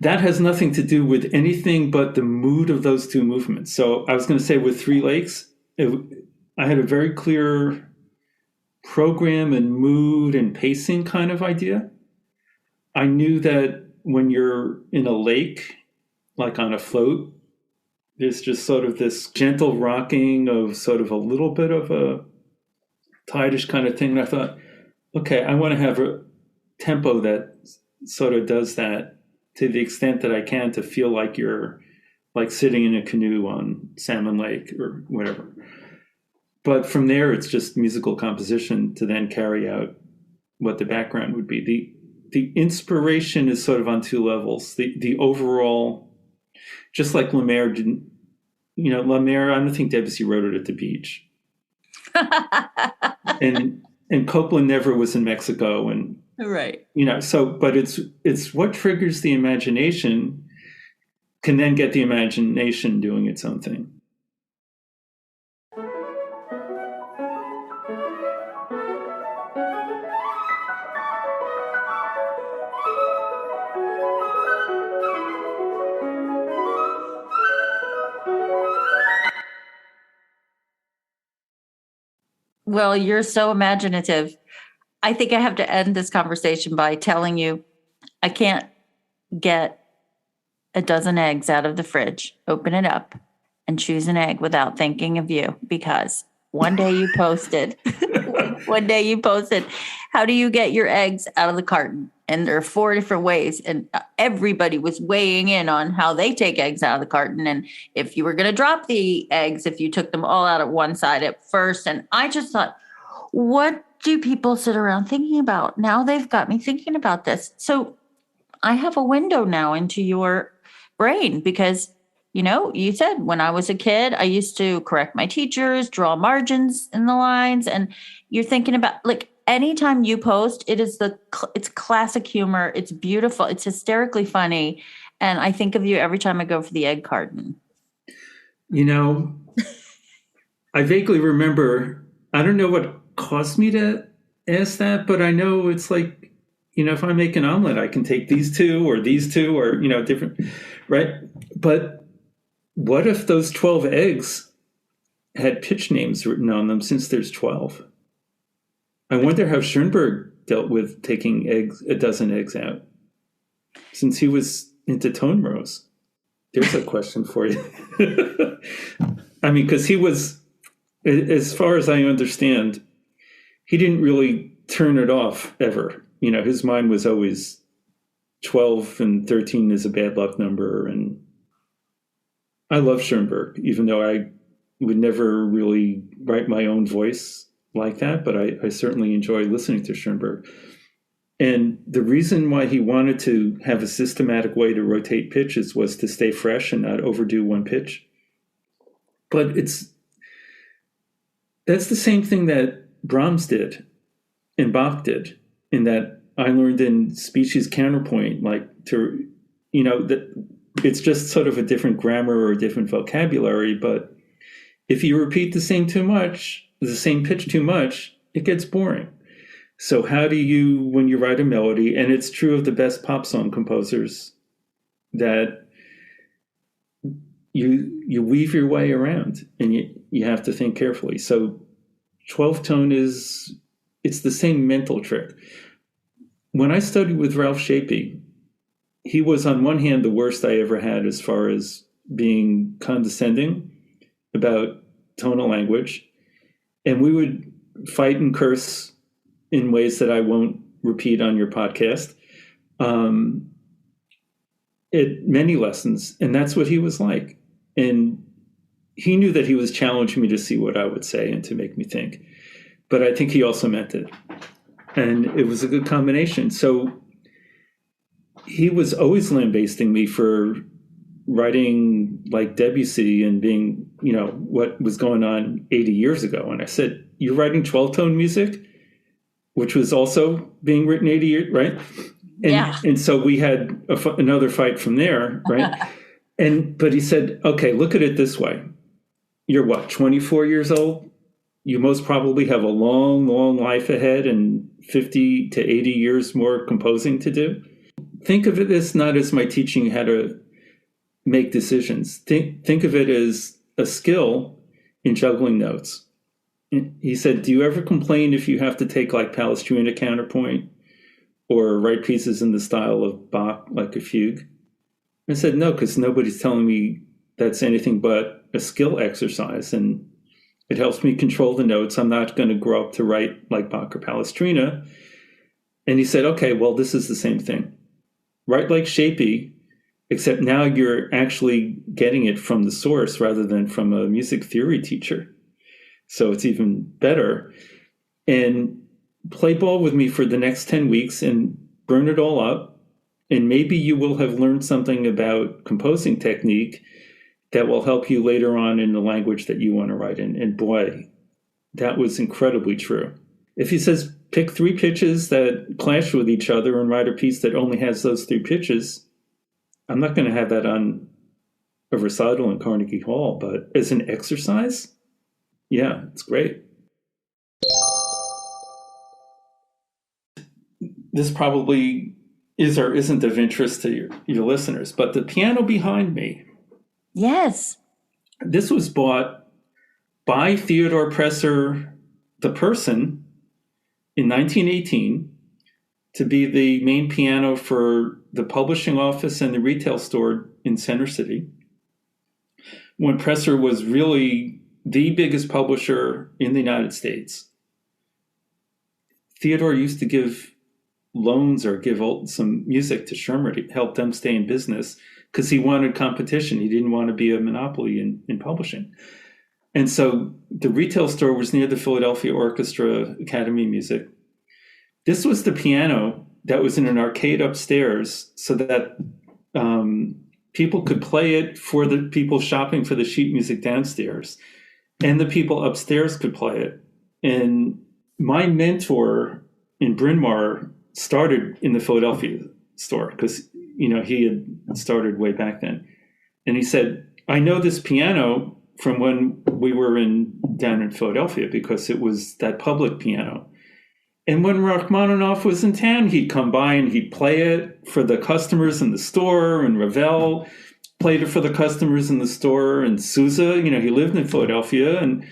That has nothing to do with anything but the mood of those 2 movements. So I was going to say with Three Lakes, I had a very clear program and mood and pacing kind of idea. I knew that when you're in a lake, like on a float, there's just sort of this gentle rocking of sort of a little bit of a tide-ish kind of thing. And I thought, okay, I want to have a tempo that sort of does that to the extent that I can, to feel like you're like sitting in a canoe on Salmon Lake or whatever. But from there, it's just musical composition to then carry out what the background would be. The inspiration is sort of on 2 levels. The overall, just like La Mer didn't, La Mer, I don't think Debussy wrote it at the beach. and Copland never was in Mexico, and Right. so but it's what triggers the imagination can then get the imagination doing its own thing. Well, you're so imaginative. I think I have to end this conversation by telling you I can't get a dozen eggs out of the fridge, open it up, and choose an egg without thinking of you, because one day you posted, how do you get your eggs out of the carton? And there are 4 different ways. And everybody was weighing in on how they take eggs out of the carton. And if you were going to drop the eggs, if you took them all out at one side at first. And I just thought, what do people sit around thinking about? Now they've got me thinking about this. So I have a window now into your brain because, you said when I was a kid, I used to correct my teachers, draw margins in the lines. And you're thinking about, like, anytime you post, it's classic humor. It's beautiful. It's hysterically funny. And I think of you every time I go for the egg carton. I vaguely remember, I don't know what caused me to ask that, but I know it's like, if I make an omelet, I can take these two or different, right? But what if those 12 eggs had pitch names written on them, since there's 12? I wonder how Schoenberg dealt with taking a dozen eggs out, since he was into tone rows. There's a question for you. I mean, because he was, as far as I understand, he didn't really turn it off ever. His mind was always 12 and 13 is a bad luck number. And I love Schoenberg, even though I would never really write my own voice like that, but I certainly enjoy listening to Schoenberg. And the reason why he wanted to have a systematic way to rotate pitches was to stay fresh and not overdo one pitch. But that's the same thing that Brahms did and Bach did, in that I learned in species counterpoint, that it's just sort of a different grammar or a different vocabulary. But if you repeat the same pitch too much, it gets boring. So how do you, when you write a melody, and it's true of the best pop song composers, that you weave your way around, and you have to think carefully. So 12 tone it's the same mental trick. When I studied with Ralph Shapey, he was on one hand the worst I ever had as far as being condescending about tonal language. And we would fight and curse in ways that I won't repeat on your podcast at many lessons. And that's what he was like. And he knew that he was challenging me to see what I would say and to make me think. But I think he also meant it. And it was a good combination. So he was always lambasting me for writing like Debussy and being, what was going on 80 years ago. And I said, you're writing 12-tone music, which was also being written 80 years, right? And, yeah. And so we had another fight from there, right? But he said, okay, look at it this way. You're 24 years old? You most probably have a long, long life ahead and 50 to 80 years more composing to do. Think of it as not as my teaching how to make decisions. Think of it as a skill in juggling notes. He said, do you ever complain if you have to take like Palestrina counterpoint or write pieces in the style of Bach, like a fugue? I said, no, because nobody's telling me that's anything but a skill exercise. And it helps me control the notes. I'm not going to grow up to write like Bach or Palestrina. And he said, okay, well, this is the same thing. Write like Shapey, except now you're actually getting it from the source rather than from a music theory teacher. So it's even better. And play ball with me for the next 10 weeks and burn it all up. And maybe you will have learned something about composing technique that will help you later on in the language that you want to write in. And boy, that was incredibly true. If he says, pick 3 pitches that clash with each other and write a piece that only has those 3 pitches, I'm not going to have that on a recital in Carnegie Hall, but as an exercise, yeah, it's great. This probably is or isn't of interest to your listeners, but the piano behind me. Yes. This was bought by Theodore Presser, the person, in 1918 to be the main piano for the publishing office and the retail store in Center City, when Presser was really the biggest publisher in the United States. Theodore used to give loans or give some music to Schirmer to help them stay in business because he wanted competition. He didn't want to be a monopoly in publishing. And so the retail store was near the Philadelphia Orchestra Academy of Music. This was the piano that was in an arcade upstairs so that people could play it for the people shopping for the sheet music downstairs, and the people upstairs could play it. And my mentor in Bryn Mawr started in the Philadelphia store because, he had started way back then. And he said, I know this piano from when we were down in Philadelphia because it was that public piano. And when Rachmaninoff was in town, he'd come by and he'd play it for the customers in the store, and Ravel played it for the customers in the store, and Sousa, he lived in Philadelphia, and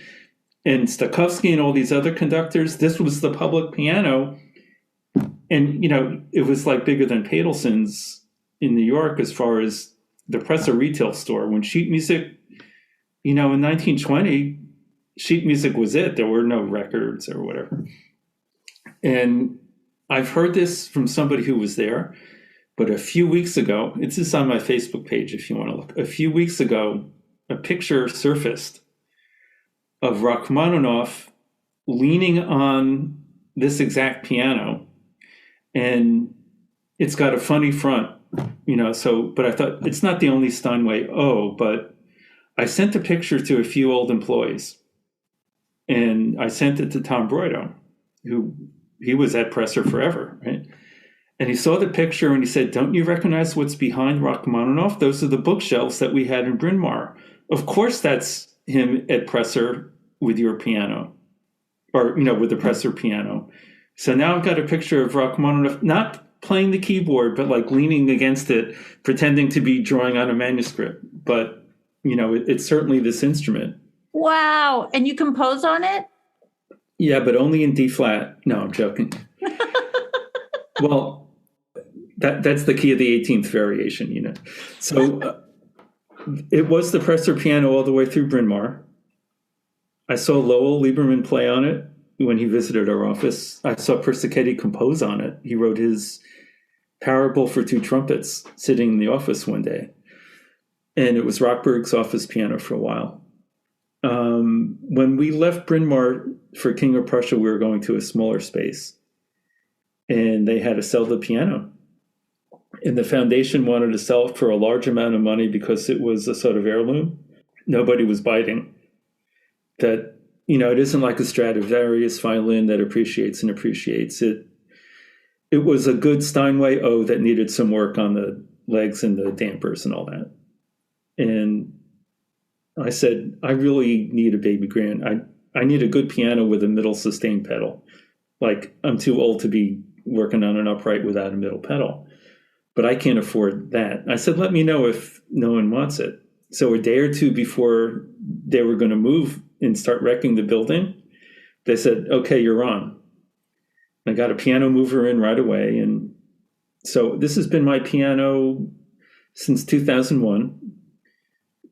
Stokowski and all these other conductors. This was the public piano. And, it was like bigger than Padelson's in New York as far as the Presser retail store. When sheet music, in 1920, sheet music was it. There were no records or whatever. And I've heard this from somebody who was there, but a few weeks ago, it's just on my Facebook page if you want to look. A few weeks ago, a picture surfaced of Rachmaninoff leaning on this exact piano, and it's got a funny front, but I thought it's not the only Steinway but I sent the picture to a few old employees, and I sent it to Tom Broido, who he was at Presser forever, right? And he saw the picture and he said, don't you recognize what's behind Rachmaninoff? Those are the bookshelves that we had in Bryn Mawr. Of course, that's him at Presser with your piano, or, with the Presser piano. So now I've got a picture of Rachmaninoff, not playing the keyboard, but like leaning against it, pretending to be drawing on a manuscript. But, it's certainly this instrument. Wow. And you compose on it? Yeah, but only in D flat. No, I'm joking. Well, that's the key of the 18th variation, So it was the Presser piano all the way through Bryn Mawr. I saw Lowell Lieberman play on it when he visited our office. I saw Persichetti compose on it. He wrote his Parable for Two Trumpets sitting in the office one day. And it was Rockberg's office piano for a while. When we left Bryn Mawr for King of Prussia, we were going to a smaller space. And they had to sell the piano. And the foundation wanted to sell it for a large amount of money because it was a sort of heirloom. Nobody was biting. That, it isn't like a Stradivarius violin that appreciates and appreciates. It was a good Steinway that needed some work on the legs and the dampers and all that. And I said, I really need a baby grand. I need a good piano with a middle sustain pedal. Like, I'm too old to be working on an upright without a middle pedal. But I can't afford that. I said, let me know if no one wants it. So a day or two before they were going to move and start wrecking the building, they said, okay, you're on. I got a piano mover in right away. And so this has been my piano since 2001.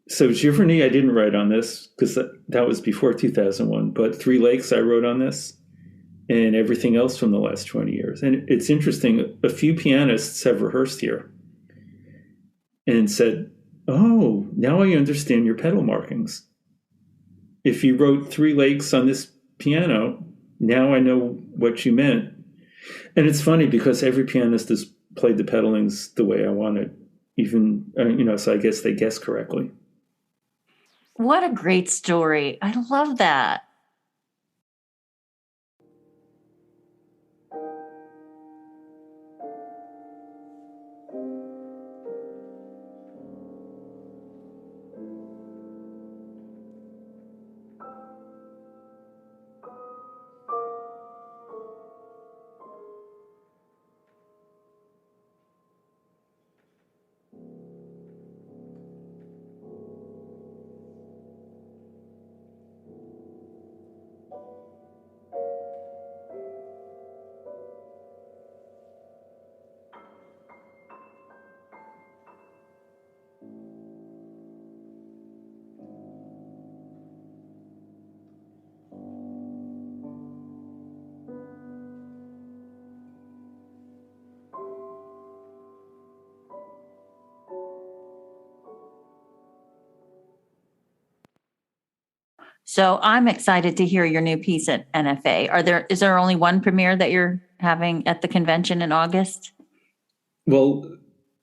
So Giverny, I didn't write on this because that was before 2001, but Three Lakes, I wrote on this, and everything else from the last 20 years. And it's interesting, a few pianists have rehearsed here and said, oh, now I understand your pedal markings. If you wrote Three Lakes on this piano, now I know what you meant. And it's funny because every pianist has played the pedalings the way I wanted, even, so I guess they guessed correctly. What a great story. I love that. So I'm excited to hear your new piece at NFA. Is there only one premiere that you're having at the convention in August? Well,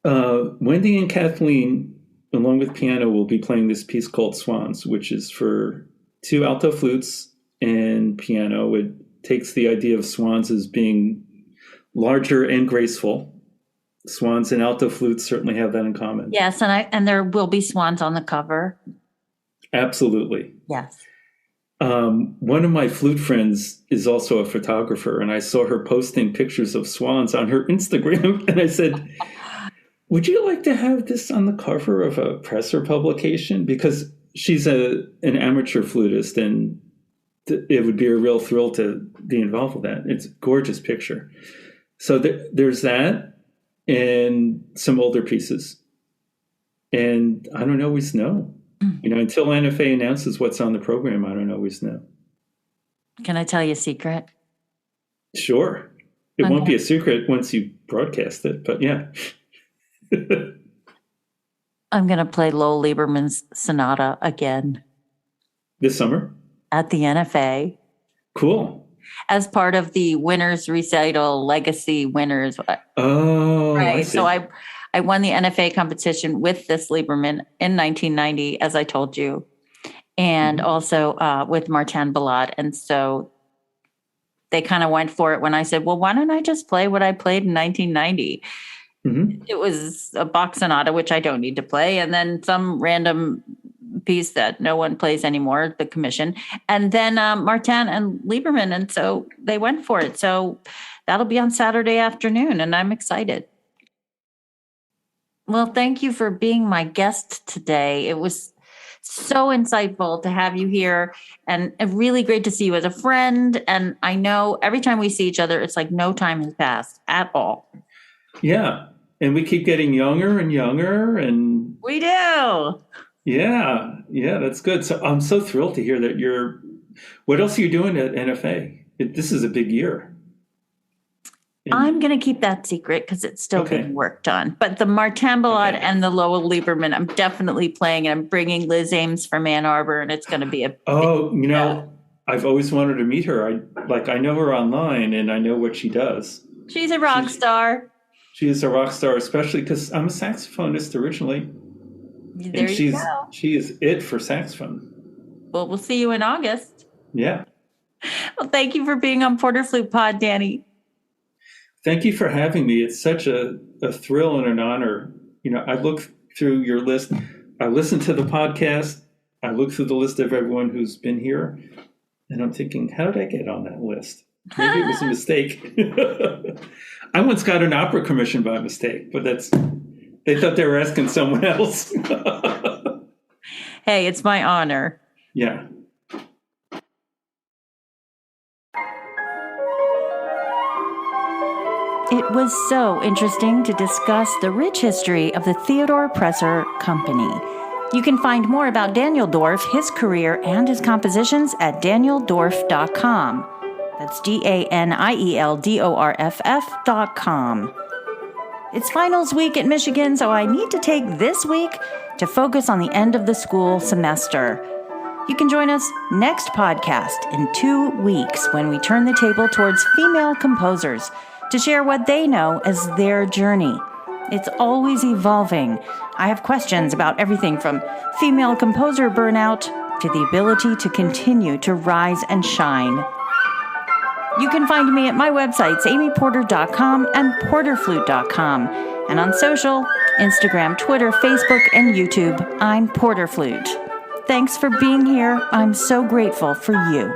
Wendy and Kathleen, along with piano, will be playing this piece called Swans, which is for 2 alto flutes and piano. It takes the idea of swans as being larger and graceful. Swans and alto flutes certainly have that in common. Yes, and there will be swans on the cover. Absolutely. Yes. One of my flute friends is also a photographer, and I saw her posting pictures of swans on her Instagram, and I said, would you like to have this on the cover of a press or publication? Because she's an amateur flutist, and it would be a real thrill to be involved with that. It's a gorgeous picture. So there's that and some older pieces. And I don't always know. Until NFA announces what's on the program, I don't always know. Can I tell you a secret? Sure. It won't be a secret once you broadcast it, but yeah. I'm going to play Lowell Lieberman's Sonata again. This summer? At the NFA. Cool. As part of the winners recital, legacy winners. Oh, right. So I won the NFA competition with this Lieberman in 1990, as I told you, and also with Martin Ballade. And so they kind of went for it when I said, well, why don't I just play what I played in 1990? Mm-hmm. It was a Bach sonata, which I don't need to play, and then some random piece that no one plays anymore, the commission, and then Martin and Lieberman. And so they went for it. So that'll be on Saturday afternoon, and I'm excited. Well, thank you for being my guest today. It was so insightful to have you here, and really great to see you as a friend. And I know every time we see each other, it's like no time has passed at all. Yeah. And we keep getting younger and younger. And we do. Yeah. Yeah, that's good. So I'm so thrilled to hear that what else are you doing at NFA? This is a big year. I'm going to keep that secret because it's still being worked on. But the Martin Ballade and the Lowell Lieberman, I'm definitely playing, and I'm bringing Liz Ames from Ann Arbor, and it's going to be I've always wanted to meet her. I know her online, and I know what she does. She's a rock star. She is a rock star, especially because I'm a saxophonist originally. There you go. She is it for saxophone. Well, we'll see you in August. Yeah. Well, thank you for being on PorterFlute Pod, Danny. Thank you for having me. It's such a thrill and an honor. I look through your list. I listen to the podcast. I look through the list of everyone who's been here. And I'm thinking, how did I get on that list? Maybe it was a mistake. I once got an opera commission by mistake, but they thought they were asking someone else. Hey, it's my honor. Yeah. It was so interesting to discuss the rich history of the Theodore Presser Company. You can find more about Daniel Dorff, his career, and his compositions at danieldorff.com. That's DANIELDORFF.com. It's finals week at Michigan, so I need to take this week to focus on the end of the school semester. You can join us next podcast in 2 weeks when we turn the table towards female composers to share what they know as their journey. It's always evolving. I have questions about everything from female composer burnout to the ability to continue to rise and shine. You can find me at my websites, amyporter.com and porterflute.com. And on social, Instagram, Twitter, Facebook, and YouTube, I'm PorterFlute. Thanks for being here. I'm so grateful for you.